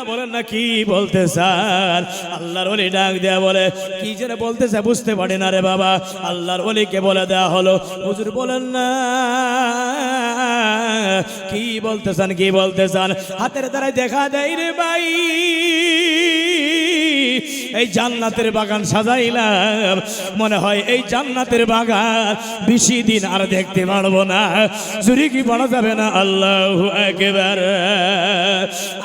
বলেন না কি বলতে স্যার? আল্লাহর ওলি ডাক দেয়া বলে কি যেন বলতেছে বুঝতে পারি না রে বাবা। আল্লাহর ওলিকে বলে দেয়া হলো হুজুর বলেন না কি বলতে চান? হাতের দ্বারাই দেখা দেয় রে ভাই এই জান্নাতের বাগান সাজাইলাম, মনে হয় এই জান্নাতের বাগান বেশি দিন আর দেখতে পারবো না। জুরি কি বলা যাবে না? আল্লাহু আকবার।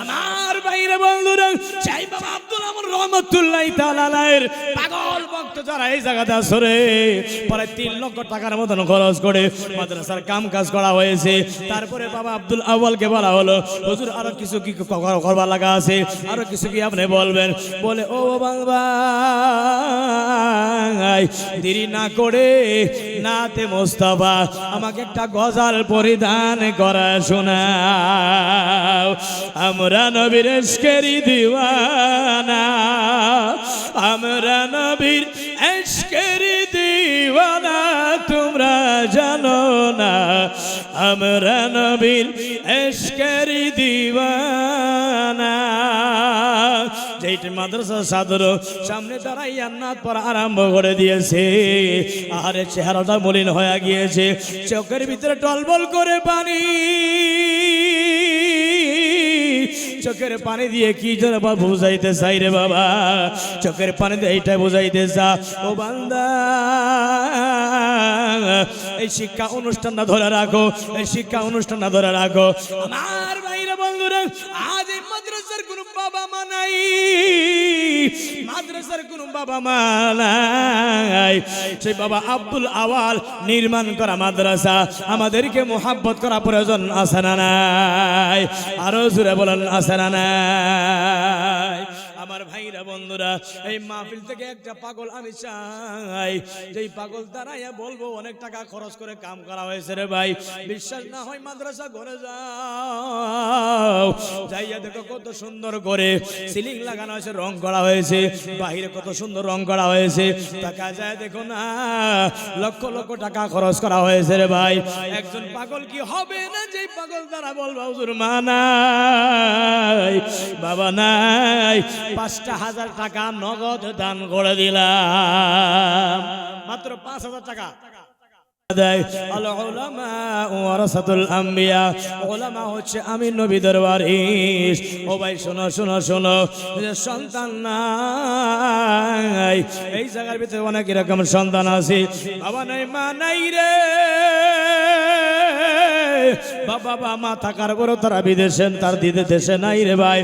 আমার ভাইরা বন্ধুরা, সেই বাবা আব্দুল আমর রহমাতুল্লাহি তাআলা আলাইহির পাগল ভক্ত যারা এই জায়গাতে আসরে পরে 3 লক্ষ টাকার মতন খরচ করে মাদ্রাসার কাম কাজ করা হয়েছে। তারপরে বাবা আব্দুল আউয়ালকে বলা হলো হুজুর আরো কিছু কি করবার লাগা আছে, আরো কিছু কি আপনি বলবেন? বলে ও বাবা দেরি না করে নাতে মোস্তফা আমাকে একটা গজল পরিধান করা শোনাও। আমরা নবীর ইশকেরি দিওয়ানা, আমরা নবীর ইশকেরি দিওয়ানা, তোমরা জানো না আমরা নবীর ইশকেরি দিওয়ানা। যেইটা মাদ্রাসা সাদর সামনে দাঁড়াইয়া নাত পড়া আরম্ভ করে দিয়েছে, আরে চেহারাটা মলিন হয়ে গিয়েছে, চোখের ভিতরে টলবল করে পানি, চোখের পানি দিয়ে কি যেন বুঝাইতে চাই রে বাবা, চোখের পানি দিয়ে এইটা বুঝাইতে চা ও বান্দা এই শিক্ষা অনুষ্ঠানটা ধরে রাখো, এই শিক্ষা অনুষ্ঠানটা ধরে রাখো। আমার ভাইরা বন্ধুরা, আজ এই মাদ্রাসার কোন বাবা মা নাই, মাদ্রাসার কোন বাবা মা নাই। সেই বাবা আব্দুল আওয়াল নির্মাণ করা মাদ্রাসা আমাদেরকে মোহাব্বত করা প্রয়োজন আছে না নাই? আরো জোরে বলেন আছে না নাই? আমার ভাইরা বন্ধুরা, এই মাহফিল থেকে একটা পাগল আমি চাই, যেই পাগল দাঁড়াইয়া বলবো অনেক টাকা খরচ করে কাম করা হয়েছে রে ভাই, বিশ্বাস না হয় মাদ্রাসা ঘরে যাও, যাইয়া দেখো কত সুন্দর করে সিলিং লাগানো হয়েছে, রং করা হয়েছে, বাহিরে কত সুন্দর রং করা হয়েছে, টাকা যায় দেখো না লক্ষ লক্ষ টাকা খরচ করা হয়েছে রে ভাই। একজন পাগল কি হবে না যেই পাগল দ্বারা বলবো হুজুর মা নাই বাবা নাই, 5,000 টাকা নগদ দান করে দিলাম, মাত্র 5,000 টাকা। আমি নবীদের ওয়ারিস। ও ভাই শোনো শোনো শোনো, সন্তান নাই, এই জায়গার ভিতরে অনেক এরকম সন্তান আছে, বাবা নাই মা নাই রে, বাবা মা থাকার পরও তারা বিদেশে, তার দিতে দেশে নাই রে ভাই।